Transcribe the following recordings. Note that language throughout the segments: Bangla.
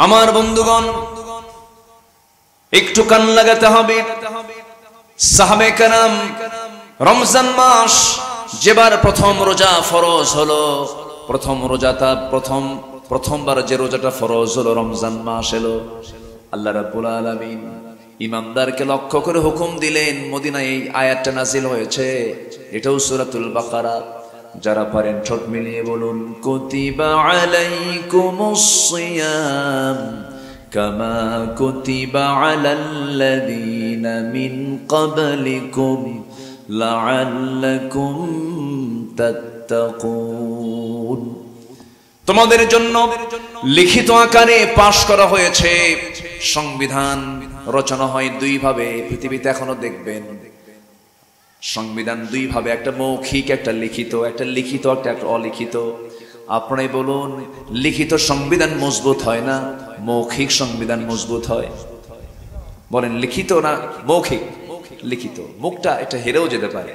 আমার বন্ধুগণ, একটু কান লাগাতে হবে। সাহাবে কেরাম রমজান মাস যেবার প্রথম রোজা ফরজ হলো, প্রথম রোজাটা প্রথমবার যে রোজাটা ফরজ হলো, রমজান মাস এলো, আল্লাহ রাব্বুল আলামিন ইমানদারকে লক্ষ্য করে হুকুম দিলেন। মদিনায় এই আয়াতটা নাজিল হয়েছে, এটাও সূরাতুল বাকারা। যারা পারেন ঠোঁট মিলিয়ে বলুন, কুতিবা আলাইকুমুস সিয়াম কামা কুতিবা আলাল্লাযীনা মিন ক্বাবলিকুম লাআল্লাকুম তাত্তাকুন। তোমাদের জন্য লিখিত আকারে পাশ করা হয়েছে। সংবিধান রচনা হয় দুই ভাবে, পৃথিবীতে এখনো দেখবেন সংবিধান দুই ভাবে, একটা মৌখিক, একটা লিখিত, একটা লিখিত, একটা অলিখিত। আপনারাই বলুন, লিখিত সংবিধান মজবুত হয় না, মৌখিক সংবিধান মজবুত হয়? বলেন লিখিত না মৌখিক? লিখিত। মুখটা এটা হেরেও যেতে পারে,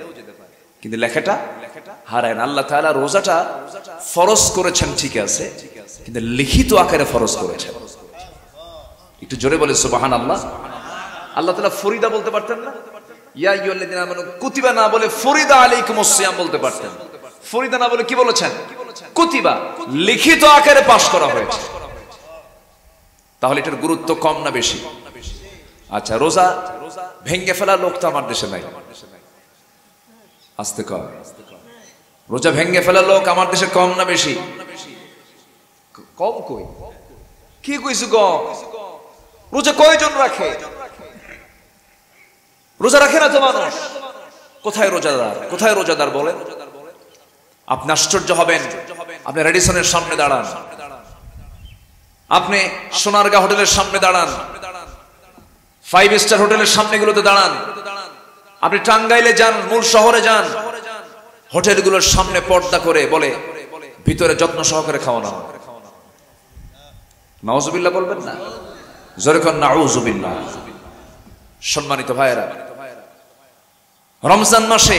কিন্তু লেখাটা হারায় না। আল্লাহ তাআলা রোজাটা ফরজ করেছেন ঠিক আছে, কিন্তু লিখিত আকারে ফরজ করেছেন। একটু জোরে বলে সুবহানাল্লাহ। আল্লাহ তাআলা ফরিদা বলতে পারতেন না? ইয়া আইয়ুহাল্লাযীনা আমানু কুতিবা না বলে ফরিদা আলাইকুমুস সিয়াম বলতে পারতেন। ফরিদা না বলে কি বলেছেন? কুতিবা, লিখিত আকারে পাশ করা হয়েছে। তাহলে এটার গুরুত্ব কম না বেশি? আচ্ছা, রোজা ভেঙে ফেলা লোক তো আমার দেশে নাই। আস্তে কর। রোজা ভেঙে ফেলা লোক আমার দেশে কম না বেশি? কম। কই কি কইছো কম? রোজা কয়জন রাখে? রোজা রাখে না তো মানুষ। কোথায় রোজাদার? কোথায় রোজাদার বলেন? আপনি আশ্চর্য হবেন। আপনি রেডিসনের সামনে দাঁড়ান, আপনি সোনারগাঁ হোটেলের সামনে দাঁড়ান, 5 স্টার হোটেলের সামনে গুলোতে দাঁড়ান, আপনি টাঙ্গাইলে যান, মূল শহরে যান, হোটেলগুলোর সামনে পর্দা করে বলে ভিতরে যত্ন সহকারে খাওয়ানো হয়। নাউজুবিল্লাহ বলবেন না? জোরে কোন নাউজুবিল্লাহ। সম্মানিত ভাইয়েরা, রমজান মাসে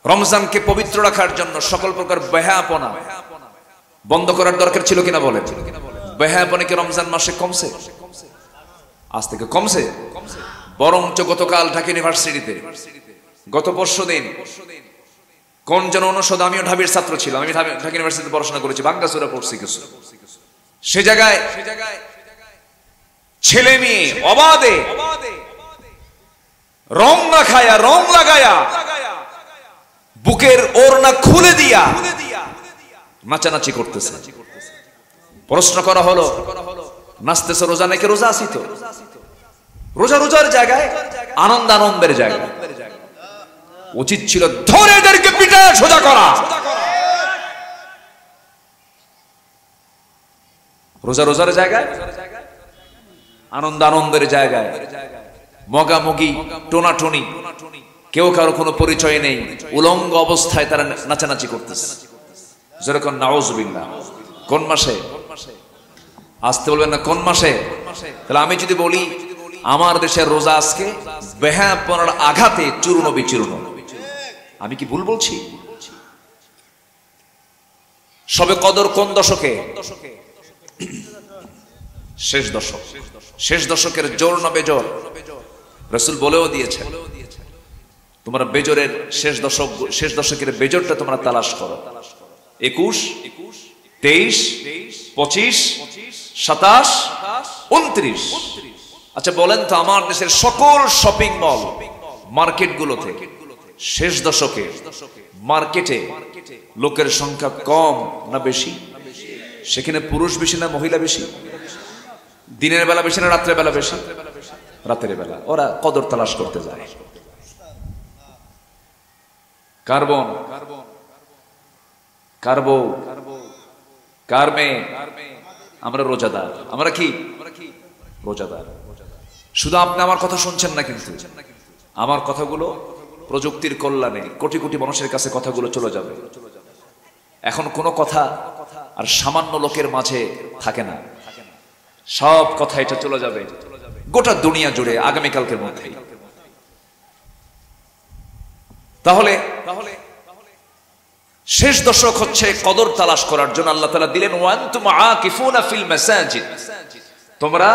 রমজানকে পবিত্র রাখার জন্য সকল প্রকার বেহায়াপনা বন্ধ করার দরকার ছিল কিনা বলেন? বেহায়াপনা কি রমজান মাসে কমছে? আজ থেকে কমছে? বরঞ্চ গতকাল ঢাকা ইউনিভার্সিটিতে, গত পরশুদিন কোন জন অনুষদ, আমিও ঢাবির ছাত্র ছিলাম, আমি ঢাকা ইউনিভার্সিটিতে পড়াশোনা করেছি, বাংলা সূরা পড়ছি কিছু। সে জায়গায় ছেলে মেয়ে অবাধে রং না খায়া, রং লাগায়া, বুকের ওড়না খুলে দিয়া নাচানাচি করতেছে। প্রশ্ন করা হলো, নাচতেছে রোজা নাকি? রোজা আছি তো। রোজার জায়গায়, আনন্দের জায়গায় উচিত ছিল ধরে এদেরকে পিটা সোজা করা। রোজার জায়গায়, আনন্দের জায়গায় মগামগি, টোনাটুনি, কেউ কারো কোনো পরিচয় নেই, উলঙ্গ অবস্থায় তারা নাচানাচি করতেছে। যেরকম নাউজুবিল্লাহ। কোন মাসে? আসতে বলবেন না কোন মাসে? তাহলে আমি যদি বলি আমার দেশের রোজা আজকে বেহায়াপনার আঘাতে চূর্ণ বিচূর্ণ, আমি কি ভুল বলছি? সবে কদর কোন দশকে? শেষ দশক। শেষ দশকের জোর না বেজোর? রাসূল বলেও দিয়েছেন, তোমরা বেজোরের শেষ দশকের বেজোরটা তোমরা তালাশ করো। 21, 23, 25, 27, 29। আচ্ছা বলেন তো, আমার দেশের সকল শপিং মল, মার্কেট গুলোতে শেষ দশকে মার্কেটে লোকের সংখ্যা কম না বেশি? সেখানে পুরুষ বেশি না মহিলা বেশি? দিনের বেলা বেশি না রাত্রের বেলা বেশি? রাতের বেলা। ওরা কদর তালাশ করতে যায়। কার্বন, কার্বো, কারমে, আমরা রোজাদার। আমরা কি রোজাদার? শুধু আপনি আমার কথা শুনছেন না, কিন্তু আমার কথাগুলো প্রযুক্তির কল্যাণে কোটি কোটি মানুষের কাছে কথাগুলো চলে যাবে। এখন কোনো কথা আর সামান্য লোকের মাঝে থাকে না, সব কথা এটা চলে যাবে গোটা দুনিয়া জুড়ে আগামীকালকের মধ্যেই। তাহলে শেষ দশক হচ্ছে কদর তালাশ করার জন্য আল্লাহ তাআলা দিলেন ওয়ান্তুম আকিফুনা ফিল মাসাজিদ, তোমরা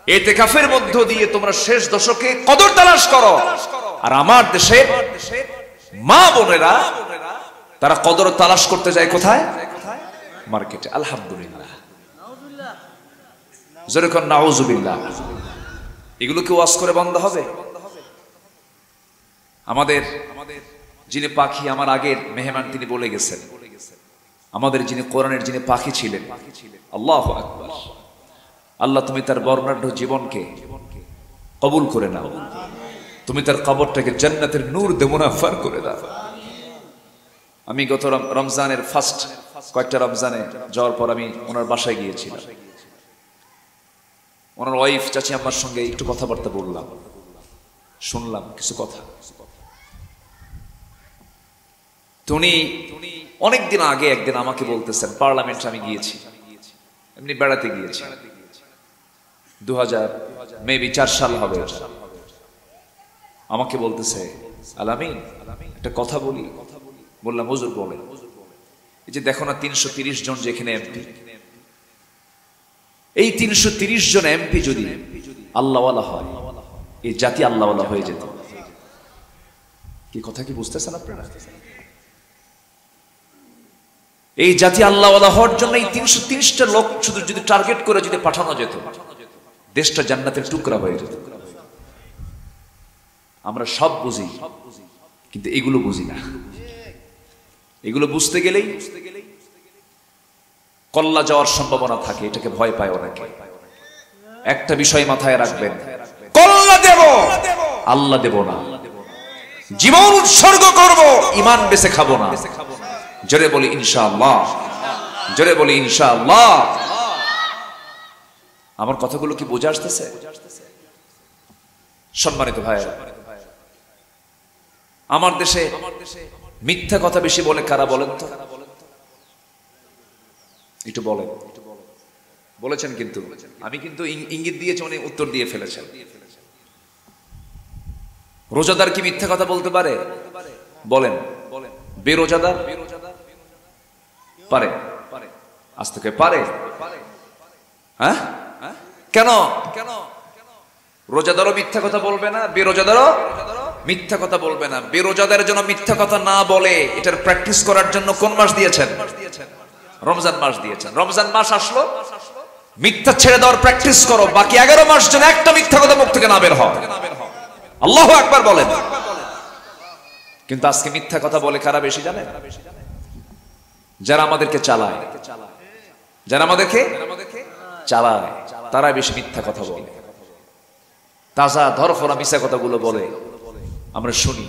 ইতিকাফের মধ্য দিয়ে তোমরা শেষ দশকে কদর তালাশ করো। আর আমার দেশের মা বোনেরা তারা কদর তালাশ করতে যায় কোথায়? মার্কেটে। আলহামদুলিল্লাহ, জোরে কোন নাউজুবিল্লাহ। এগুলো কি ওয়াজ করে বন্ধ হবে? আমাদের যিনি পাখি, আমার আগের মেহমান, তিনি বলে গেছেন, আমাদের যিনি কোরআনের যিনি পাখি ছিলেন, আল্লাহু আকবার, আল্লাহ তুমি তার বর্ণাঢ্য জীবনকে কবুল করে নাও, তুমি তার কবরটাকে জান্নাতের নূর দিয়ে মুনাফার করে দাও। আমি গত রমজানের ফার্স্ট কয়েকটা রমজানে যাওয়ার পর আমি ওনার বাসায় গিয়েছিলাম। ওনার ওয়াইফ চাচি আমার সঙ্গে একটু কথাবার্তা বললাম, শুনলাম কিছু কথা। উনি অনেকদিন আগে একদিন আমাকে বলতেছেন, পার্লামেন্টে আমি গিয়েছি, এমনি বেড়াতে গিয়েছি, 2004 সাল হবে। আমাকে বলতেছে, আলামিন একটা কথা বলি। বললাম, হুজুর বলেন। এই যে দেখো না 330 জন যেখানে এমপি, এই 330 জন এমপি যদি আল্লাহওয়ালা হয়, এই জাতি আল্লাহওয়ালা হয়ে যেত। কি কথা কি বুঝতেছেন আপনারা? এই জাতি আল্লাহওয়ালা হওয়ার জন্য এই 330টা লোক শুধু যদি টার্গেট করে যদি পাঠানো যেত, দেশটা জান্নাতের টুকরা হয়ে যেত। আমরা সব বুঝি, কিন্তু এগুলো বুঝি না। এগুলো বুঝতে গেলেই কল্লা যাওয়ার সম্ভাবনা থাকে, এটাকে ভয় পায় অনেকে। একটা বিষয় মাথায় রাখবেন, কল্লা দেব, আল্লাহ দেব না। জীবন উৎসর্গ করব, ঈমান বেঁচে খাবো না। জোরে বলি ইনশাআল্লাহ, জোরে বলি ইনশাআল্লাহ। আমার কথাগুলো কি বোঝা আসতেছে? সম্মানিত ভাইরা, আমার দেশে মিথ্যা কথা বেশি বলে কারা বলেন তো? একটু বলেন। বলেছেন কিন্তু আমি কিন্তু ইঙ্গিত দিয়েছি, উনি উত্তর দিয়ে ফেলেছেন। রোজাদার কি মিথ্যা কথা বলতে পারে? বলেন। বেরোজাদার পারে? আজ থেকে পারে? হ্যাঁ, কেন? রোজাদারও মিথ্যা কথা বলবে না, বেরোজাদারও মিথ্যা কথা বলবে না। বেরোজাদারের জন্য মিথ্যা কথা না বলে এটার প্র্যাকটিস করার জন্য কোন মাস দিয়েছেন? রমজান মাস দিয়েছেন। রমজান মাস আসলো, মিথ্যা ছেড়ে দেওয়ার প্র্যাকটিস করো। বাকি 11 মাস যেন একটা মিথ্যা কথা মুখ থেকে না বের হয়। আল্লাহু আকবার বলেন। কিন্তু আজকে মিথ্যা কথা বলে কারা বেশি জানেন? যারা আমাদেরকে চালায়, যারা আমাদেরকে চালায়, তারা বেশি মিথ্যা কথা বলে। তাজা ধরফরা মিথ্যা কথাগুলো বলে আমরা শুনি।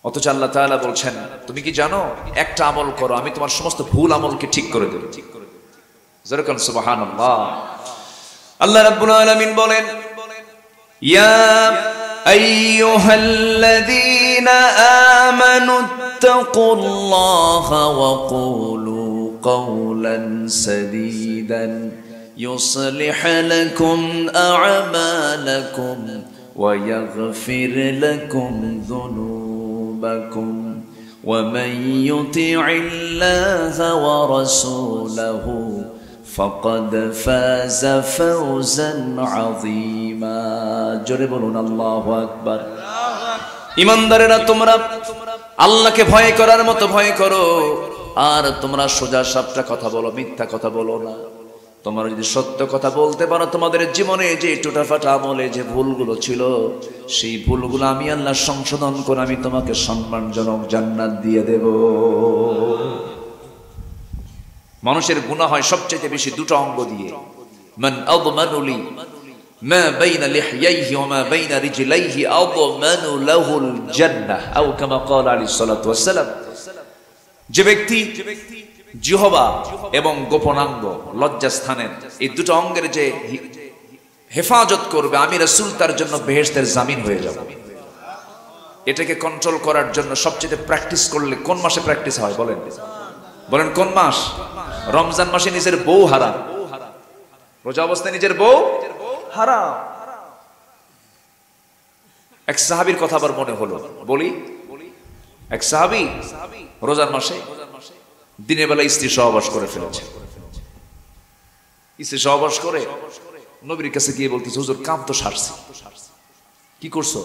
অথচ আল্লাহ তাআলা বলছেন, তুমি কি জানো, একটা আমল করো, আমি তোমার সমস্ত ভুল আমলকে ঠিক করে দেব। যেরকম সুবহানাল্লাহ। আল্লাহ রাব্বুল আলামিন বলেন, ইয়া আইয়ুহাল্লাযীনা আমানুত্তাকুল্লাহা ওয়া কুলু قولا سديدا يصلح لكم أعمالكم ويغفر لكم ذنوبكم ومن يطع الله ورسوله فقد فاز فوزا عظيما جربون الله أكبر ইমানদারেরা তোমরা আল্লাহকে ভয় করার মতো ভয় করো আর তোমরা সোজা সাপটা কথা বলো মিথ্যা কথা বলো না তোমরা যদি সত্য কথা বলতে পারো তোমাদের জীবনে যে টুটাফাটা আমলে যে ভুলগুলো ছিল সেই ভুলগুলো আমি আল্লাহ সংশোধন করে আমি তোমাকে সম্মানজনক জান্নাত দিয়ে দেব মানুষের গুনাহ হয় সবচেয়ে বেশি দুটো অঙ্গ দিয়ে মান আযমানু লি মা বাইনা লিহইহি ওয়া মা বাইনা রিজলাইহি আযমানু লাহুল জান্নাহ আও কামা ক্বালা আলাইহিস সালাতু ওয়াস সালাম যে ব্যক্তি জিহবা এবং গোপনাঙ্গ লজ্জাস্থানের এই দুটো অঙ্গের যে হেফাজত করবে আমি রাসূল তার জন্য বেহেশতের জামিন হয়ে যাব এটাকে কন্ট্রোল করার জন্য সবচেয়ে প্র্যাকটিস করলে কোন মাসে প্র্যাকটিস হয় বলেন বলেন কোন মাস রমজান মাসে নিজের বউ হারাম রোজা অবস্থায় নিজের বউ হারাম এক সাহাবীর কথা আবার মনে হলো বলি এক সাহাবী রোজার মাসে দিনের বেলা স্ত্রী সহবাস করে ফেলেছে। স্ত্রী সহবাস করে নবীর কাছে গিয়ে বলতেছে, হুজুর কাম তো সারছে, কি করছো?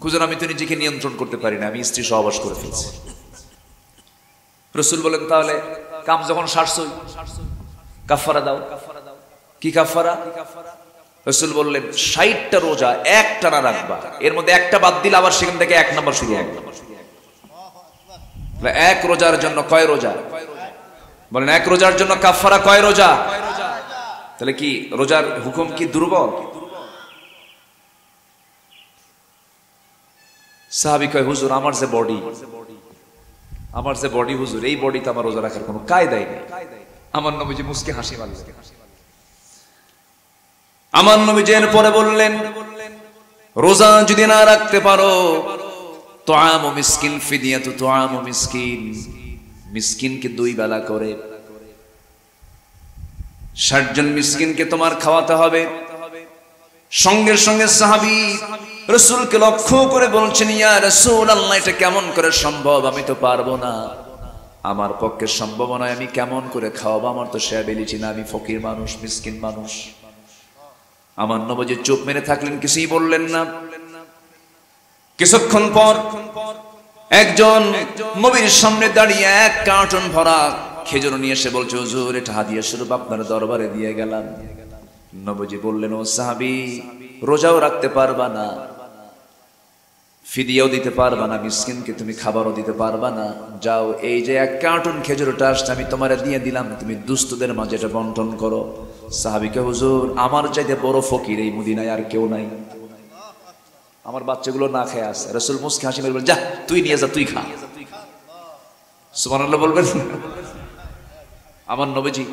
হুজুর আমি তো নিজেকে নিয়ন্ত্রণ করতে পারি না, আমি স্ত্রী সহবাস করে ফেলছি। রাসূল বলেন, তাহলে কাম যখন সারছই কাফারা দাও। কি কাফারা? রাসূল বললেন ৬০টা রোজা একটানা রাখবা, এর মধ্যে একটা বাদ দিলে আবার সেখান থেকে ১ নাম্বার শুরু হবে। এক রোজার জন্য কয় রোজা? বলেন এক রোজার জন্য কাফারা কয় রোজা? তাহলে কি রোজার হুকুম কি দুর্বল? সাহাবী কয়, হুজুর আমার যে বডি হুজুর, এই বডিতে আমার রোজা রাখার কোনো কায়দাই নেই। আমার নবীজি মুস্কি হাসি মারলেন। আমার নবীজি এরপরে বললেন, রোজা যদি না রাখতে পারো, তুআমু মিসকিন, ফিদিয়াতু তুআমু মিসকিন, মিসকিনকে 2 বেলা করে 60 জন মিসকিনকে তোমার খাওয়াতে হবে। সঙ্গে সঙ্গে সাহাবী রাসূলকে লক্ষ্য করে বলছেন, ইয়া রাসূলুল্লাহ, এটা কেমন করে সম্ভব? আমি তো পারবো না, আমার পক্ষে সম্ভব নয়, আমি কেমন করে খাওয়াবো? আমার তো সে এবিলিটি না, আমি ফকির মানুষ, মিসকিন মানুষ। আমার নবীজি চুপ মেরে থাকলেন, কিছুই বললেন না। কিছুক্ষণ পর একজন নবীর সামনে দাঁড়িয়ে 1 কার্টন ভরা খেজুর নিয়ে এসে বলছে, হুজুর এটা হাদিয়া স্বরূপ আপনার দরবারে দিয়ে গেলাম। নবীজি বললেন, ও সাহাবী, রোজাও রাখতে পারবা না, ফিদিয়াও দিতে পারবা না, মিসকিনকে তুমি খাবারও দিতে পারবা না, যাও এই যে 1 কার্টন খেজুরটা আসছে আমি তোমারে দিয়ে দিলাম, তুমি দুস্থদের মাঝে এটা বন্টন করো। সাহাবীকে, হুজুর আমার চাইতে বড় ফকির এই মদিনায় আর কেউ নাই, আমার বাচ্চাগুলো না খেয়ে আছে। রাসূল মুস্কি হাসি মেরে বললেন, যা তুই নিয়ে যা, তুই খা। সুবহানাল্লাহ বলবেন। আমার নবীজি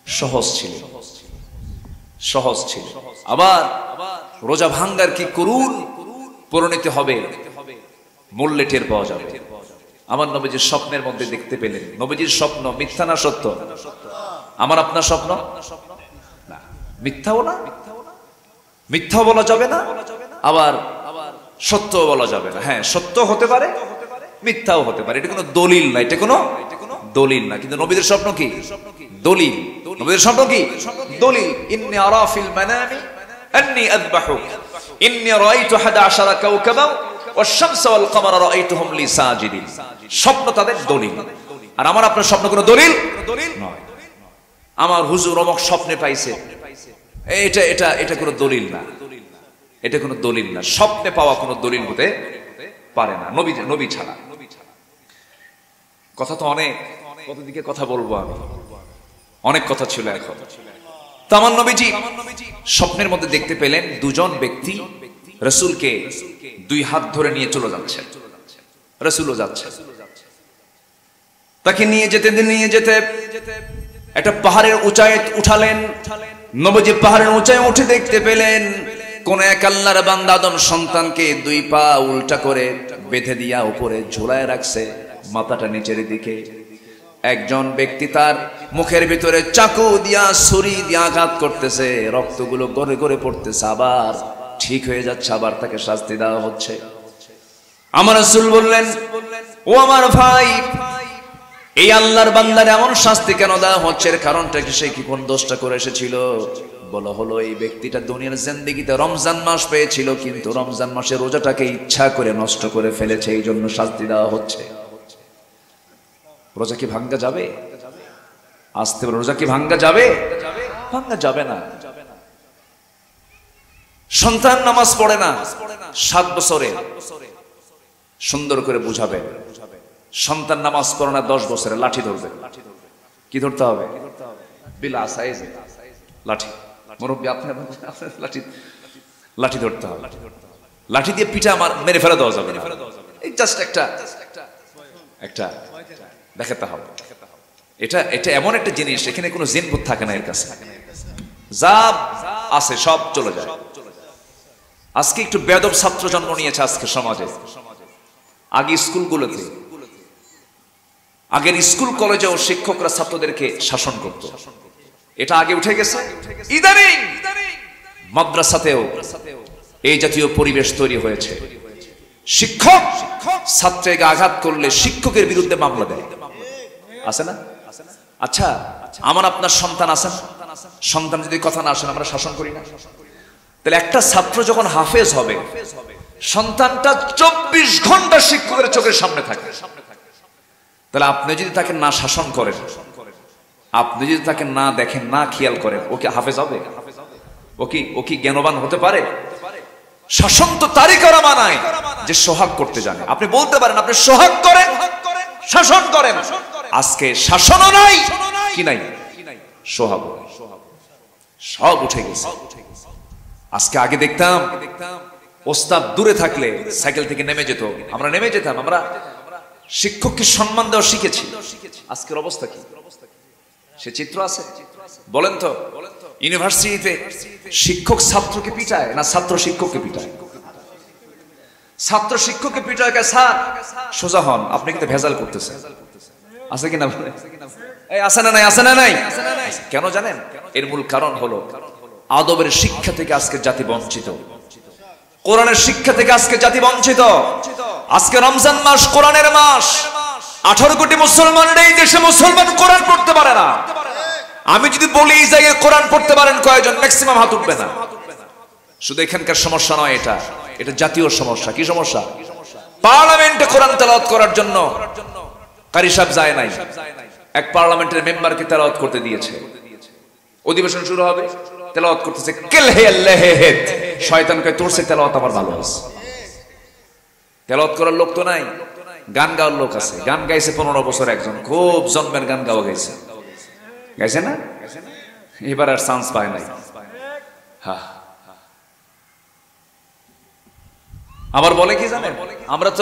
সহজ ছিল। আবার রোজা ভাঙ্গার কি করুন পরিণতি হবে, মূল্যে টের পাওয়া যাবে। আমার নবীজির স্বপ্নের মধ্যে দেখতে পেলেন, নবীজির স্বপ্ন মিথ্যা না সত্য? আমার আপনার স্বপ্ন না, মিথ্যাও না, মিথ্যাও বলা যাবে না, আবার সত্য বলা যাবে না। হ্যাঁ, সত্য হতে পারে, মিথ্যাও হতে পারে, এটা কোনো দলিল না, এটা কোনো দলিল না। কিন্তু নবীদের স্বপ্ন কি? দলিল। নবীদের স্বপ্ন কি? দলিল। ইন্নী আরা ফিল মানামি আন্নী আযবাহুক ইন্নী রাআইতু 11 কাওকাবা ওয়াশ-শামসা ওয়াল কামারা রাআইতুহুম লি সাজিদিন। স্বপ্ন তাদের দলিল। আর আমার আপনার স্বপ্ন কোনো দলিল নয়। আমার হুজুর অমুক স্বপ্নে পাইছে, এটা কোনো দলিল না, এটা কোনো দলিল না। স্বপ্নে পাওয়া কোনো দলিল হতে পারে না নবী ছাড়া। কথা তো অনেক, কত দিকে কথা বলবো আমি, অনেক কথা ছিল এখন। তো আমার নবীজি স্বপ্নের মধ্যে দেখতে পেলেন 2 জন ব্যক্তি রাসূলকে 2 হাত ধরে নিয়ে চলে যাচ্ছে, রাসূলও যাচ্ছে। তাকে নিয়ে যেতে একটা পাহাড়ের উঁচায় উঠালেন। নবীজি পাহাড়ের উঁচায় উঠে দেখতে পেলেন কোন এক আল্লাহর বান্দা আদম সন্তানকে 2 পা উল্টা করে বেঁধে দিয়া উপরে ঝুলায় রাখছে, মাথাটা নিচের দিকে। একজন ব্যক্তি তার মুখের ভিতরে চাকু দিয়া, ছুরি দিয়া আঘাত করতেছে, রক্তগুলো গড়ে গড়ে পড়তেছে, আবার ঠিক হয়ে যাচ্ছে, আবার তাকে শাস্তি দেওয়া হচ্ছে। আমার রাসূল বললেন, ও আমার ভাই, এই আল্লাহর বান্দার এমন শাস্তি কেন দেওয়া হচ্ছে? এর কারণটা কি? সে কি কোন দোষটা করে এসেছিল? বলা হলো, এই ব্যক্তিটা দুনিয়ার জিন্দেগিতে রমজান মাস পেয়েছিল, কিন্তু রমজান মাসে রোজাটাকে ইচ্ছা করে নষ্ট করে ফেলেছে, এই জন্য শাস্তি দেওয়া হচ্ছে। রোজা কি ভাঙ্গা যাবে? আসতে বলে, রোজা কি ভাঙ্গা যাবে? ভাঙ্গা যাবে না। সন্তান নামাজ পড়ে না, 7 বছরে সুন্দর করে বুঝাবে। সন্তান নামাজ পড়ে না, 10 বছরে লাঠি ধরবে। কি ধরতে হবে? বিলা সাইজ লাঠি। মুরব্বী আপনার লাঠি ধরতে হবে। লাঠি দিয়ে পিঠা মেরে ফেলে দেওয়া যাবে না, এই জাস্ট একটা দেখাতে হবে। এটা এমন একটা জিনিস, এখানে কোনো জিনভূত থাকে না, এর কাছে যা আছে সব চলে যায়। আজকে একটু বেয়াদব ছাত্র জন্ম নিয়েছে আজকে সমাজে। আগে স্কুলগুলোতে, আগের স্কুল কলেজেও শিক্ষকরা ছাত্রদেরকে শাসন করত, এটা আগে উঠে গেছে। ইদানিং মাদ্রাসাতেও এই জাতীয় পরিবেশ তৈরি হয়েছে। শিক্ষক ছাত্রকে আঘাত করলে শিক্ষকের বিরুদ্ধে মামলা দেয়, আছে না? আচ্ছা, আমার আপনার সন্তান আছেন, সন্তান যদি কথা না আসেন আমরা শাসন করি না? তাহলে একটা ছাত্র যখন হাফেজ হবে, সন্তানটা 24 ঘন্টা শিক্ষকের চোখের সামনে থাকে। তাহলে আপনি যদি তাকে না শাসন করেন, আপনি যদি তাকে না দেখেন, না খেয়াল করেন, ও কি হাফেজ হবে? ও কি জ্ঞানবান হতে পারে? শাসন তো তারই করা মানায় যে সোহাগ করতে জানে। আপনি বলতে পারেন আপনি সোহাগ করেন, শাসন করেন, আজকে শাসনও নাই, কি নাই? সোহাগ, সব উঠে গেছে। আজকে আগে দেখতাম ওস্তাদ দূরে থাকলে সাইকেল থেকে নেমে যেত, আমরা নেমে যেতাম, আমরা শিক্ষককে সম্মান দেওয়া শিখেছি। আজকের অবস্থা কি? সে চিত্র আছে? বলেন তো, ইউনিভার্সিটিতে শিক্ষক ছাত্রকে পিটায় না ছাত্র শিক্ষককে পিটায়? ছাত্র শিক্ষককে পিটায়, স্যার সোজা হন, আপনি কিন্তু ভেজাল করতেছেন। আছে কিনা? এই আছে না নাই? আছে না নাই? কেন জানেন? এর মূল কারণ হলো আদবের শিক্ষা থেকে আজকে জাতি বঞ্চিত, কোরআনের শিক্ষা থেকে আজকে জাতি বঞ্চিত। আজকে রমজান মাস, কোরআনের মাস, 18 কোটি মুসলমানের এই দেশে মুসলমান কোরআন পড়তে পারে না। আমি যদি বলি এই জায়গায় কোরআন পড়তে পারেন কয়জন, ম্যাক্সিমাম হাত উঠবে না। শুধু এখানকার সমস্যা নয়, এটা জাতীয় সমস্যা। কি সমস্যা? পার্লামেন্টে কোরআন তেলাওয়াত করার জন্য কারি সাহেব যায় নাই, এক পার্লামেন্টের মেম্বারকে তেলাওয়াত করতে দিয়েছে। অধিবেশন শুরু হবে, তেলাওয়াত করতেছে, কেলহে আল্লাহেদ, শয়তান কয় তোর সে তেলাওয়াত আমার ভালো আছে। তেলাওয়াত করার লোক তো নাই, গান গাওয়ার লোক আছে। গান গাইছে 15 বছর একজন, খুব জন্মের গান গাওয়া গাইছে, গাইছে না? এবার আর চান্স পায় নাই। আবার বলে কি জানেন,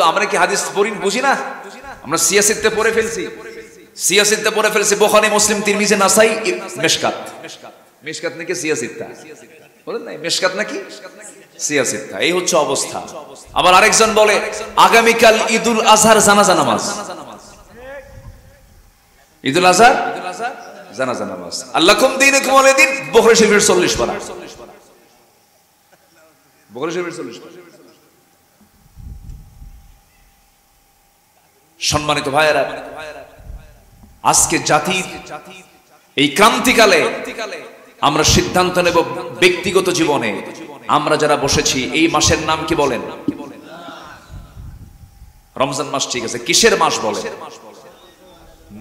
আমরা কি হাদিস পড়ি বুঝি না? আমরা সিয়াসিতে পড়ে ফেলছি, বুখারী, মুসলিম, তিরমিজি, নাসাই, মিশকাত। মিশকাত নাকি সিয়াসিতা? বলেন নাই মিশকাত নাকি সিয়াসিতা? এই হচ্ছে অবস্থা। আবার আরেকজন বলে আগামীকাল ঈদুল আজহার জানাজা নামাজ, ঈদুল আজহার জানাজা নামাজ। আল্লাকুম দীনুকুম ওয়ালিয়া দীন, বুখারী শরীফের 40 পারা, বুখারী শরীফের 40 পারা। সম্মানিত ভাইয়েরা, আজকে জাতির এই ক্রান্তিকালে আমরা সিদ্ধান্ত নেব ব্যক্তিগত জীবনে। আমরা যারা বসেছি, এই মাসের নাম কি বলেন? রমজান মাস, ঠিক আছে। কিসের মাস বলেন?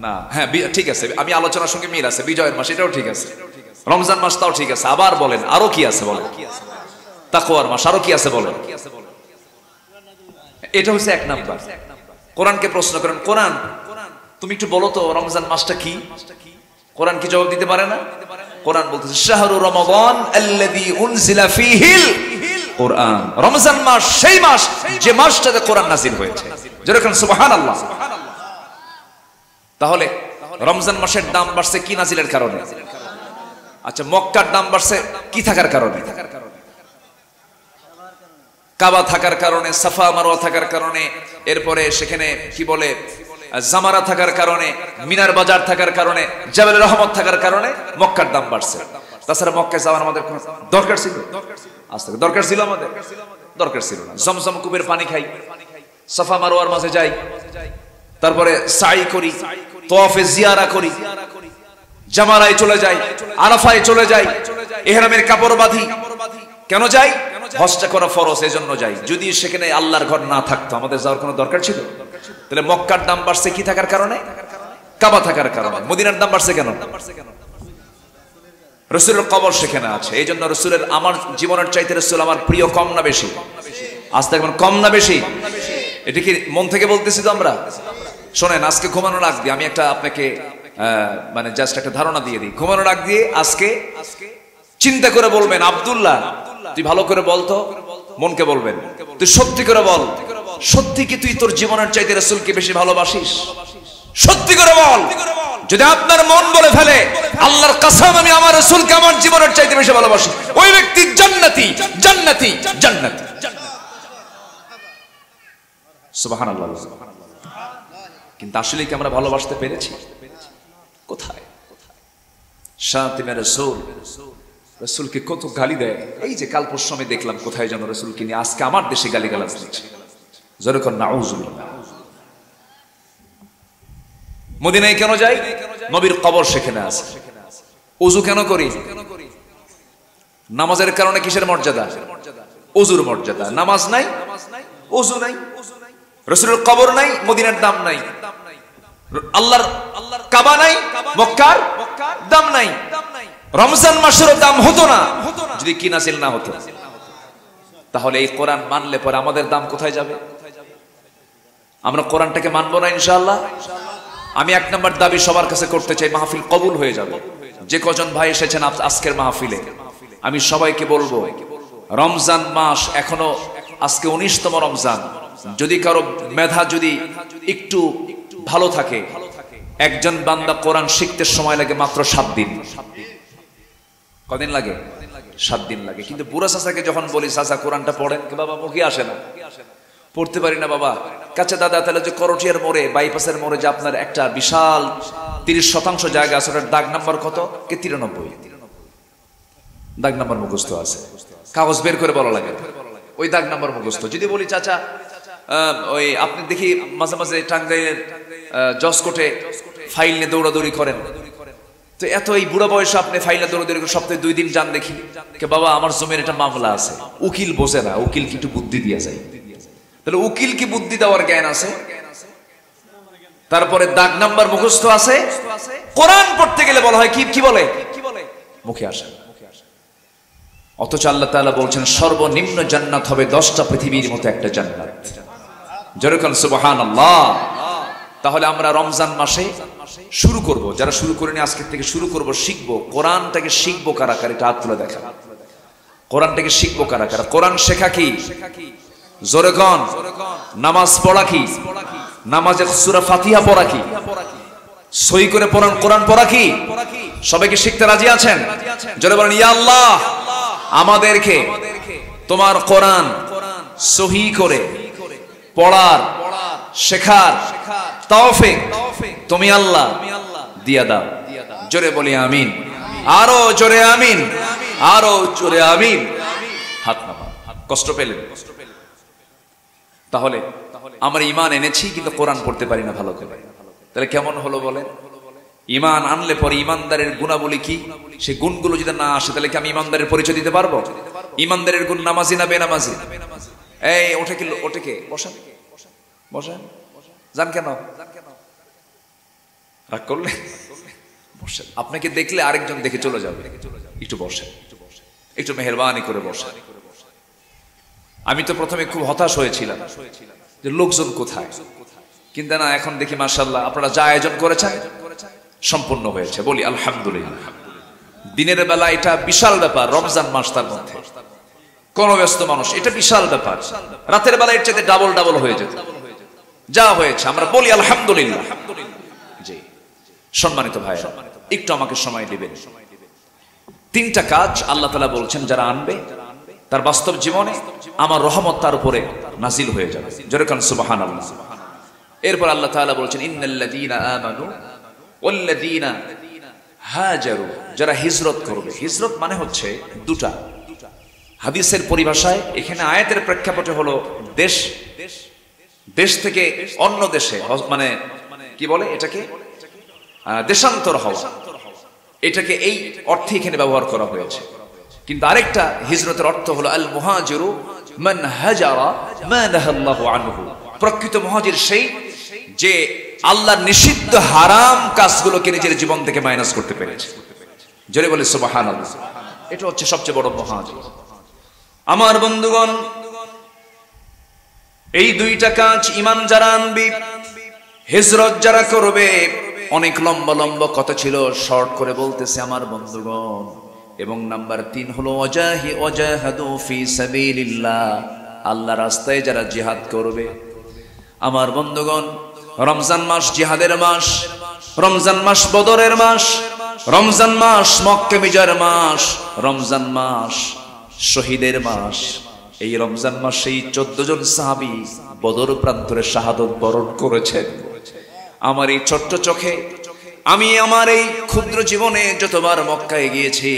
না, হ্যাঁ ঠিক আছে, আমি আলোচনার সঙ্গে মিল আছে, বিজয়ের মাস, এটাও ঠিক আছে। রমজান মাস তাও ঠিক আছে। আবার বলেন, আরো কি আছে বলেন? তাকওয়ার মাস, আরো কি আছে বলেন? এটা হচ্ছে 1 নাম্বার। কোরআনকে প্রশ্ন করেন, কোরআন তুমি একটু বলো তো রমজান মাসটা কি? কোরআন কি জবাব দিতে পারে না? কোরআন বলতেছে শাহরু রমাদান আল্লাযী উনজিলা ফীহিল কোরআন। রমজান মাস সেই মাস যে মাসটাতে কোরআন নাযিল হয়েছে। যেরকম সুবহানাল্লাহ। তাহলে রমজান মাসের দাম বাড়ছে কি নাযিলের কারণে? আচ্ছা, মক্কার দাম বাড়ছে কি থাকার কারণে? কাবা থাকার কারণে, সাফা মারওয়া থাকার কারণে, এরপরে সেখানে কি বলে জামারা থাকার কারণে, মিনার বাজার থাকার কারণে, জাবেল রহমত থাকার কারণে মক্কার দাম বাড়ছে। তাছাড়া মক্কায় যাওয়ার আমাদের কোনো দরকার ছিল? আজ থেকে দরকার ছিল? আমাদের দরকার ছিল না। জমজম কূপের পানি খাই, সাফা মারওয়ার মাঝে যাই, তারপরে সাই করি, তাওয়াফে জিয়ারা করি, জামারায় চলে যাই, আরাফায় চলে যাই, ইহরামের কাপড় বাঁধি। কেন যাই? হজটা করা ফরজ, এজন্য যাই। যদি সেখানে আল্লাহর ঘর না থাকতো আমাদের যাওয়ার কোনো দরকার ছিল? তাহলে মক্কার দাম বাড়ছে কি থাকার কারণে? কাবা থাকার কারণে। মদিনার দাম বাড়ছে কেন? রাসূলের কবর সেখানে আছে, এই জন্য রাসূলের, আমার জীবনের চাইতে রাসূল আমার প্রিয় কম না বেশি? আজ দেখবেন কম না বেশি? এটা কি মন থেকে বলতেছি তো আমরা? শোনেন, আজকে ঘুমানোর আগ দিয়ে আমি একটা আপনাকে মানে জাস্ট একটা ধারণা দিয়ে দিই। ঘুমানোর আগ দিয়ে আজকে চিন্তা করে বলবেন, আব্দুল্লাহ তুই ভালো করে বলতো, মনকে বলবেন, তুই সত্যি করে বল, সত্যি কি তুই তোর জীবনের চাইতে রাসূলকে বেশি ভালোবাসিস? সত্যি করে বল। যদি আপনার মন বলে ফেলে আল্লাহর কসম আমি আমার রাসূলকে আমার জীবনের চাইতে বেশি ভালোবাসি, ওই ব্যক্তি জান্নাতি, জান্নাতি, জান্নাতি। সুবহানাল্লাহ। কিন্তু আসলে কি আমরা ভালোবাসতে পেরেছি? কোথায়? শাতিমে রাসূল, রাসূলকে কত গালি দেয়। এই যে কাল পরশু আমি দেখলাম কোথায় যেন রাসূলকে নিয়ে আজকে আমার দেশে গালিগালাজ দিচ্ছে। যেরকম নাউজুবিল্লাহ। মদিনায় কেন যাই? নবীর কবর সেখানে আছে। ওযু কেন করি? নামাজের কারণে কিসের মর্যাদা? ওযুর মর্যাদা। নামাজ নাই, ওযু নাই, রাসূলের কবর নাই, মদিনার দাম নাই, আল্লাহর কাবা নাই, মক্কার দাম নাই। রমজান মাসেরও দাম হতো না যদি কি নাজিল না হতো। তাহলে এই কোরআন মানলে পরে আমাদের দাম কোথায় যাবে? আমরা কোরআনটাকে মানবো না ইনশাআল্লাহ। আমি এক নম্বর দাবি সবার কাছে করতে চাই, মাহফিল কবুল হয়ে যাবে। যে কজন ভাই এসেছেন আজকের মাহফিলে, আমি সবাইকে বলবো, রমজান মাস এখনো, আজকে 19তম রমজান। যদি কারো মেধা যদি একটু ভালো থাকে, একজন বান্দা কোরআন শিখতে সময় লাগে মাত্র 7 দিন। কদিন লাগে? 7 দিন লাগে। কিন্তু বুড়া চাচাকে যখন বলি, চাচা কোরআনটা পড়েন, বাবা মুখে আসে না, পড়তে পারি না বাবা। কাছে দাদা, তাহলে যে করটিয়ার মোড়ে, বাইপাসের মোড়ে যে আপনার একটা বিশাল 30% জায়গা আছে, ওটার দাগ নাম্বার কত? কে 93 দাগ নাম্বার মুখস্থ আছে, কাগজ বের করে বলা লাগে, ওই দাগ নাম্বার মুখস্থ। যদি বলি চাচা ওই আপনি দেখি মাঝে মাঝে টাঙ্গাইলের জসকোটে ফাইল নিয়ে দৌড়াদৌড়ি করেন, তো এত এই বুড়া বয়সে আপনি ফাইলে দৌড়াদৌড়ি করে সপ্তাহে 2 দিন যান দেখি, কে বাবা আমার জমির একটা মামলা আছে। উকিল বোঝে না, উকিল কি একটু বুদ্ধি দিয়ে যায়? তাহলে উকিল কি বুদ্ধি দেওয়ার জ্ঞান আছে? তারপরে দাগ নাম্বার মুখস্থ আছে। কোরআন পড়তে গেলে বলা হয় কি বলে? মুখে আসে। অথচ আল্লাহ তাআলা বলছেন সর্বনিম্ন জান্নাত হবে 10টা পৃথিবীর মতো একটা জান্নাত। যেরকম সুবহানাল্লাহ। তাহলে আমরা রমজান মাসে শুরু করব, যারা শুরু করেনি আজকে থেকে শুরু করব, শিখবো কোরআনটাকে। শিখবো কারা কারা? এটা হাত তুলে দেখা। কোরআনটাকে শিখবো কারা কারা? কোরআন শেখা কি? জোরে কোন? নামাজ পড়া কি? নামাজের সূরা ফাতিহা পড়া কি? সই করে পড়ান কোরআন পড়া কি? সবাইকে শিখতে রাজি আছেন? জোরে বলেন ইয়া আল্লাহ, আমাদেরকে তোমার কোরআন সহি করে পড়ার, শেখার তৌফিক তুমি আল্লাহ দিয়া দাও। জোরে বলি আমিন। আরো জোরে আমিন, আরো জোরে আমিন। হাত নামা। কষ্ট পেলেন? তাহলে আমরা ঈমান এনেছি কিন্তু কোরআন পড়তে পারি না ভালো করে। তাহলে কেমন হলো বলেন? ঈমান আনলে পরে ঈমানদারের গুণাবলী কি, সেই গুণগুলো যদি না আসে, তাহলে কি আমি ঈমানদারের পরিচয় দিতে পারবো? ঈমানদারের গুণ নামাজি না বেনামাজি? এই ওঠে কে? বসেন বসেন। জান কেন রাগ করলে? বসেন। আপনাকে দেখলে আরেকজন দেখে চলে যাবে, একটু বসেন, একটু মেহেরবানি করে বসেন। আমি তো প্রথমে খুব হতাশ হয়েছিলাম যে লোকজন কোথায়, কিন্তু না, এখন দেখি মাশাআল্লাহ আপনারা যা আয়োজন করেছেন সম্পূর্ণ হয়েছে। বলি আলহামদুলিল্লাহ। দিনের বেলা এটা বিশাল ব্যাপার, রমজান মাস, তার মধ্যে কোন ব্যস্ত মানুষ, এটা বিশাল ব্যাপার। রাতের বেলা এর চাইতে ডাবল হয়ে যেত। যা হয়েছে আমরা বলি আলহামদুলিল্লাহ। জি সম্মানিত ভাই, একটু আমাকে সময় দিবেন। 3টা কাজ আল্লাহ তাআলা বলছেন যারা আনবে তার বাস্তব জীবনে আমার রহমত তার উপরে নাজিল হয়ে যাবে। যেরকম সুবহানাল্লাহ। এরপর আল্লাহ তাআলা বলছেন ইন্নাল্লাযীনা আমানু ওয়াল্লাযীনা হাজারু, যারা হিজরত করবে। হিজরত মানে হচ্ছে 2টা। হাদিসের পরিভাষায়, এখানে আয়াতের প্রেক্ষাপটে হলো দেশ থেকে অন্য দেশে, মানে কি বলে এটাকে, দেশান্তর হওয়া। এটাকে এই অর্থে এখানে ব্যবহার করা হয়েছে। কিন্তু আরেকটা হিজরতের অর্থ হলো আল মুহাজিরু মান হাজারা মা নাহাল্লাহু আনহু। প্রকৃত মুহাজির সেই যে আল্লাহর নিষিদ্ধ হারাম কাজগুলোকে নিজের জীবন থেকে মাইনাস করতে পেরেছে। জোরে বলে সুবহানাল্লাহ। এটা হচ্ছে সবচেয়ে বড় মুহাজির। আমার বন্ধুগণ, এই 2টা কাজ ঈমান যারা আনবে, হিজরত যারা করবে, অনেক লম্বা কথা ছিল, শর্ট করে বলতেছে আমার বন্ধুগণ। এবং নাম্বার 3 হলো ওয়াজাহাদু ফি সাবিলিল্লাহ, আল্লাহ রাস্তায় যারা জিহাদ করবে। আমার বন্ধুগণ, রমজান মাস জিহাদের মাস, রমজান মাস বদরের মাস, রমজান মাস মক্কা বিজয়ের মাস, রমজান মাস শহীদের মাস। এই রমজান মাসেই 14 জন সাহাবী বদর প্রান্তরে শাহাদত বরণ করেছেন। আমার এই ছোট্ট চোখে আমি আমার এই ক্ষুদ্র জীবনে যতবার মক্কায় গিয়েছি,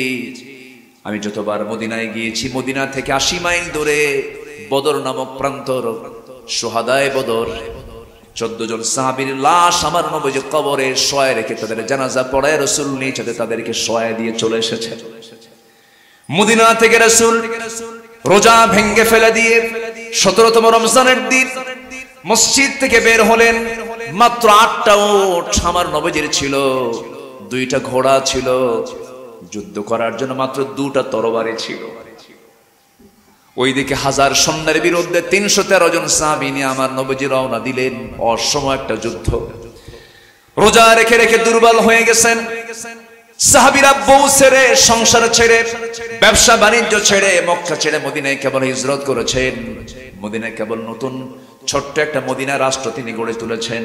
আমি যতবার মদিনায় গিয়েছি, মদিনা থেকে 80 মাইল দূরে বদর নামক প্রান্তর শুহাদায়ে বদর 14 জন সাহাবীর লাশ আমার নবীজি কবরে শোয়ায় রেখে তাদের জানাজা পড়ায় রাসূল নিচে তাদেরকে শোয়ায় দিয়ে চলে এসেছে। মদিনা থেকে রাসূল রোজা ভেঙ্গে ফেলে দিয়ে 17তম রমজানের দিন মসজিদ থেকে বের হলেন। মাত্র 8টা উট আমার নবীজির ছিল, 2টা ঘোড়া ছিল, যুদ্ধ করার জন্য মাত্র 2টা তরবারি ছিল। ওইদিকে 1000 সৈন্যের বিরুদ্ধে 313 জন সাহাবী নিয়ে আমার নবীজি রওনা দিলেন। অসম একটা যুদ্ধ। রোজা রেখে রেখে দুর্বল হয়ে গেছেন সাহাবীরা। বউ ছেড়ে, সংসার ছেড়ে, ব্যবসা বাণিজ্য ছেড়ে, মক্কা ছেড়ে মদিনায় কেবল হিজরত করেছেন। মদিনায় কেবল নতুন ছোট্ট একটা মদিনা রাষ্ট্র তিনি গড়ে তুলেছেন।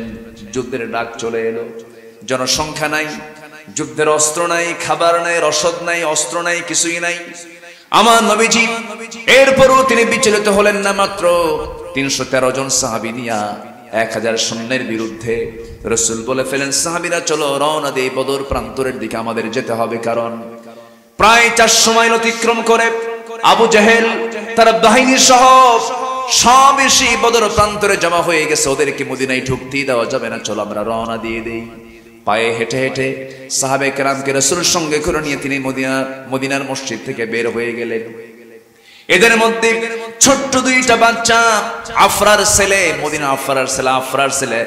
যুদ্ধের ডাক চলে এলো, জনসংখ্যা নাই, যুদ্ধের অস্ত্র নাই, খাবার নাই, রসদ নাই, অস্ত্র নাই, কিছুই নাই। আমার নবীজি এরপরও তিনি বিচলিত হলেন না। মাত্র 313 জন সাহাবী নিয়া 1000 সৈন্যের বিরুদ্ধে রাসূল বলে ফেলেন, সাহাবীরা চলো রওনা দেই, বদর প্রান্তরের দিকে আমাদের যেতে হবে। কারণ প্রায় 400 মাইল অতিক্রম করে আবু জেহেল তার বাহিনী সহ সব এসে বদর প্রান্তরে জমা হয়ে গেছে। ওদেরকে মদিনায় ঢুকতেই দেওয়া যাবে না, চলো আমরা রওনা দিয়ে দেই। পায়ে হেঁটে হেঁটে সাহাবে কেরামকে রাসূল সঙ্গে করে নিয়ে তিনি মদিনার মসজিদ থেকে বের হয়ে গেলেন। এদের মধ্যে ছোট্ট 2টা বাচ্চা, আফরার ছেলে, মদিনা আফরার ছেলে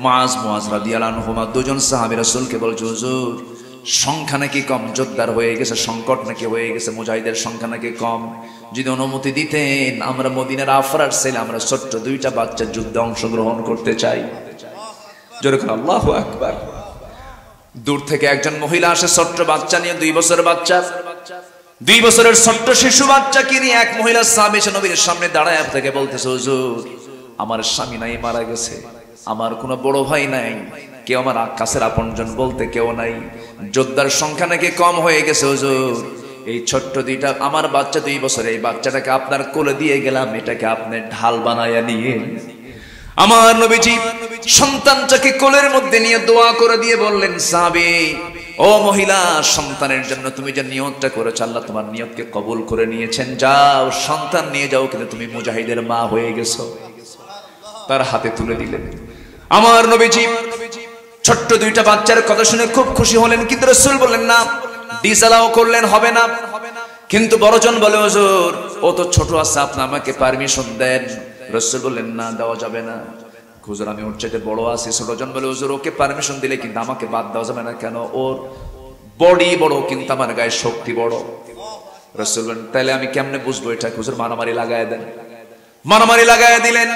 মুআজ রাদিয়াল্লাহু আনহুমা, 2 জন সাহাবী রাসূলকে বলছে, হুজুর সংখ্যা নাকি কম, যোদ্ধার হয়ে গেছে, সংকট নাকি হয়ে গেছে, মুজাহিদের সংখ্যা নাকি কম, যদি অনুমতি দিতেন আমরা মদিনার আফরার ছেলে, আমরা ছোট্ট 2টা বাচ্চা যুদ্ধে অংশগ্রহণ করতে চাই। জোরে করে আল্লাহু আকবার। দূর থেকে একজন মহিলা আসে ছোট্ট বাচ্চা নিয়ে, 2 বছরের বাচ্চা, 2 বছরের ছোট্ট শিশু বাচ্চাকে নিয়ে এক মহিলা সাহাবী এসে নবীর সামনে দাঁড়ায় থেকে বলতেছে, হুজুর আমার স্বামী নাই, মারা গেছে, আমার কোনো বড় ভাই নাই, কেউ আমার কাছের আপনজন বলতে কেউ নাই, যোদ্ধার সংখ্যা নাকি কম হয়ে গেছে হুজুর, এই ছোট্ট 2টা আমার বাচ্চা 2 বছরের, এই বাচ্চাটাকে আপনার কোলে দিয়ে গেলাম, এটাকে আপনি ঢাল বানায়া নিয়ে। আমার নবীজি সন্তানটাকে কোলের মধ্যে নিয়ে দোয়া করে দিয়ে বললেন, সাহাবী ও মহিলা, সন্তানের জন্য তুমি যে নিয়তটা করেছ আল্লাহ তোমার নিয়তকে কবুল করে নিয়েছেন, যাও সন্তান নিয়ে যাও, কিন্তু তুমি মুজাহিদের মা হয়ে গেছো। তার হাতে তুলে দিলেন। আমার নবীজি ছোট্ট 2টা বাচ্চার কথা শুনে খুব খুশি হলেন, কিন্তু রাসূল বললেন না, ডিসঅ্যালাউ করলেন, হবে না। কিন্তু বড়জন বলে, হুজুর ও তো ছোট আছে, আপনি আমাকে পারমিশন দেন। রাসূল বললেন, না দেওয়া যাবে না, হুজুর আমি ওর চাইতে বড় আছি। ছোটজন বলে, হুজুর ওকে পারমিশন দিলে কিন্তু আমাকে বাদ দেওয়া যাবে না, কেন ওর বডি বড় কিন্তু আমার গায়ে শক্তি বড়। রাসূল বলেন, তাহলে আমি কেমনে বুঝবো এটা? হুজুর মারামারি লাগায় দেন। মারামারি লাগায় দিলেন।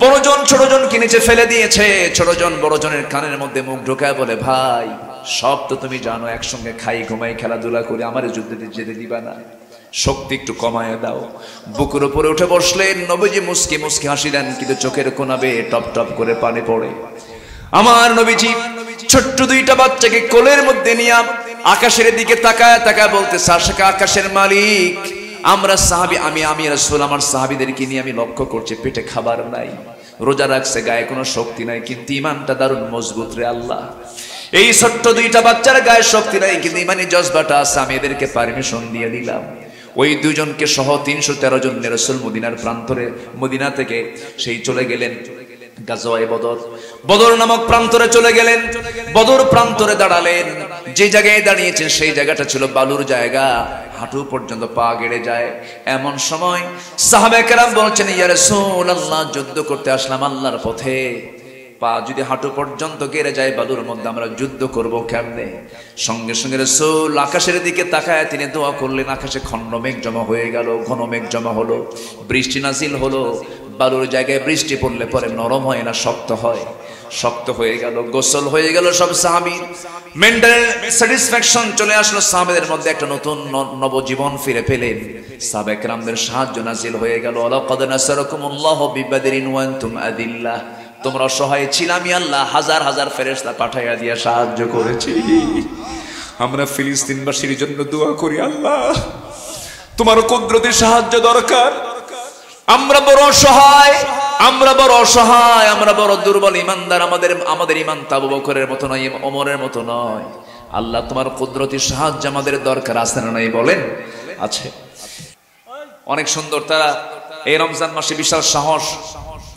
বড়জন ছোটজনকে নিচে ফেলে দিয়েছে। ছোটজন বড়জনের কানের মধ্যে মুখ ঢোকায় বলে, ভাই সব তো তুমি জানো, একসঙ্গে খাই ঘুমাই খেলাধুলা করে, আমার যুদ্ধে যেতে দিবা না, শক্তি একটু কমায় দাও। বুকের উপরে উঠে বসলেন। নবীজি মুস্কি মুস্কি হাসিলেন, কিন্তু চোখের কোনাবে টপ টপ করে পানি পড়ে। আমার নবীজি ছোট্ট 2টা বাচ্চাকে কোলের মধ্যে নিয়ে আকাশের দিকে তাকায় তাকায় বলতেছে, আকাশের মালিক, আমরা সাহাবী, আমি রাসূল আমার সাহাবীদেরকে নিয়ে আমি লক্ষ্য করছি, পেটে খাবার নাই, রোজা রাখছে, গায়ে কোনো শক্তি নাই, কিন্তু ঈমানটা দারুণ মজবুত রে আল্লাহ। এই ছোট্ট 2টা বাচ্চার গায়ে শক্তি নাই, কিন্তু ঈমানি জজবাটা আছে, আমি এদেরকে পারমিশন দিয়ে দিলাম। ওই 2 জনকে সহ 313 জন রাসূল মদিনার প্রান্তরে, মদিনা থেকে সেই চলে গেলেন গাজওয়ায়ে বদর। বদর নামক প্রান্তরে চলে গেলেন। বদর প্রান্তরে দাঁড়ালেন। যে জায়গায় দাঁড়িয়েছেন সেই জায়গাটা ছিল বালুর জায়গা, হাঁটু পর্যন্ত পা গেড়ে যায়। এমন সময় সাহাবায়ে কেরাম বলছেন, ইয়া রাসূলুল্লাহ, যুদ্ধ করতে আসলাম আল্লাহর পথে, পা যদি হাঁটু পর্যন্ত গেড়ে যায় বালুর মধ্যে, আমরা যুদ্ধ করব কেমনে? সঙ্গে সঙ্গে রাসূল আকাশের দিকে তাকায় তিনি দোয়া করলেন। আকাশে খণ্ড মেঘ জমা হয়ে গেল, ঘন মেঘ জমা হলো, বৃষ্টি নাজিল হলো। বালুর জায়গায় বৃষ্টি পড়লে পরে নরম হয় না, শক্ত হয়। শক্ত হয়ে গেল, গোসল হয়ে গেল সব সাহাবী। মেন্টাল স্যাটিসফ্যাকশন চলে আসলো সাহাবীদের মধ্যে, একটা নতুন নবজীবন ফিরে পেলেন। সাহাবায়ে কেরামদের সাহায্য নাজিল হয়ে গেল। লাকাদ নাসারাকুমুল্লাহু বিবাদরিন ওয়া আনতুম আদিল্লাহ, তোমরা অসহায় ছিলে, আমি আল্লাহ হাজার হাজার ফেরেশতা পাঠাইয়া দিয়া সাহায্য করেছি। আমরা ফিলিস্তিনবাসীর জন্য দোয়া করি, আল্লাহ তোমার কুদরতি সাহায্য দরকার। আমরা বড় অসহায়, আমরা বড় অসহায়, আমরা বড় দুর্বল ইমানদার, আমাদের ইমান আবু বকরের মতো নয়, ওমরের মতো নয়। আল্লাহ তোমার কুদরতি সাহায্য আমাদের দরকার আছে না নাই বলেন? আছে। অনেক সুন্দর। তারা এই রমজান মাসে বিশাল সাহস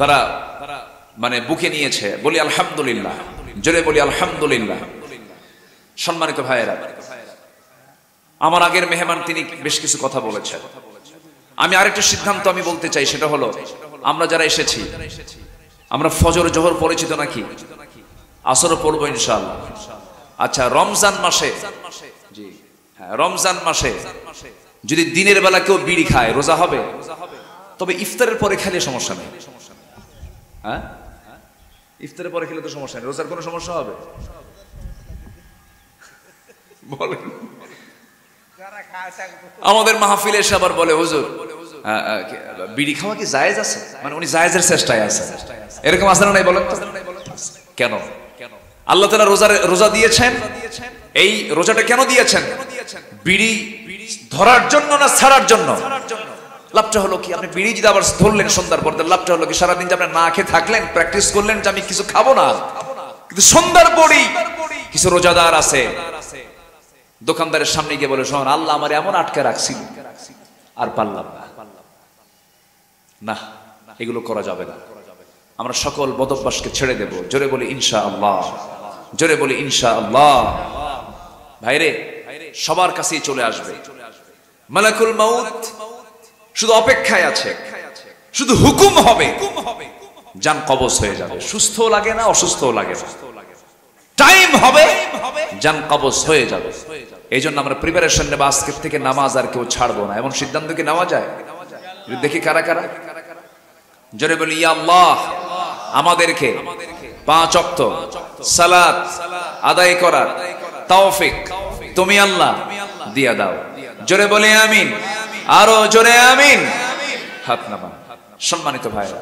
তারা মানে বুকে নিয়েছে, বলি আলহামদুলিল্লাহ, জোরে বলি আলহামদুলিল্লাহ। সম্মানিত ভাইয়েরা, আমার আগের মেহমান তিনি বেশ কিছু কথা বলেছেন। আমি আরেকটা সিদ্ধান্ত আমি বলতে চাই, সেটা হলো আমরা যারা এসেছি আমরা ফজর জোহর পরিচিত নাকি? আসরও পড়বো ইনশাআল্লাহ। আচ্ছা, রমজান মাসে, জি হ্যাঁ, রমজান মাসে যদি দিনের বেলা কেউ বিড়ি খায় রোজা হবে? তবে ইফতারের পরে খেলে সমস্যা নেই। হ্যাঁ, ইফতারের পরে খেলে তো সমস্যা নেই, রোজার কোনো সমস্যা হবে? বলেন। আমাদের মাহফিলে এসে আবার বলে, হুজুর বিড়ি খাওয়া কি জায়েজ আছে? মানে উনি জায়েজের চেষ্টায় আছে, এরকম আছে না নাই বলেন তো? কেন? আল্লাহ তাআলা রোজা দিয়েছেন, এই রোজাটা কেন দিয়েছেন? বিড়ি ধরার জন্য না ছাড়ার জন্য? লাভটা হলো কি, আপনি বিড়ি যদি আবার ধরলেন সন্ধ্যার পর, লাভটা হলো কি সারাদিন যে আপনি না খেয়ে থাকলেন, প্র্যাকটিস করলেন যে আমি কিছু খাবো না, কিন্তু সন্ধ্যার পরই কিছু রোজাদার আছে দোকানদারের সামনে গিয়ে বলে, শোন আল্লাহ আমার এমন আটকে রাখছিল আর পারলাম না। এগুলো করা যাবে না। আমরা সকল বদভ্যাসকে ছেড়ে দেব। জোরে বলি ইনশাআল্লাহ, জোরে বলি ইনশাআল্লাহ। ভাইরে, সবার কাছেই চলে আসবে মালাকুল মাউত, শুধু অপেক্ষায় আছে, শুধু হুকুম হবে, জান কবজ হয়ে যাবে। সুস্থ লাগে না, অসুস্থ লাগে না, টাইম হবে, জান কবজ হয়ে যাবে। এই জন্য আমরা প্রিপারেশন নেব, আজকের থেকে নামাজ আর কেউ ছাড়বো না, এমন সিদ্ধান্ত কি নেওয়া যায়? দেখি কারা কারা। জোরে বলি ইয়া আল্লাহ, আমাদেরকে 5 ওয়াক্ত সালাত আদায় করার তৌফিক তুমি আল্লাহ দিয়া দাও। জোরে বলি আমিন, আরো জোরে আমিন। হাত নামান। সম্মানিত ভাইরা,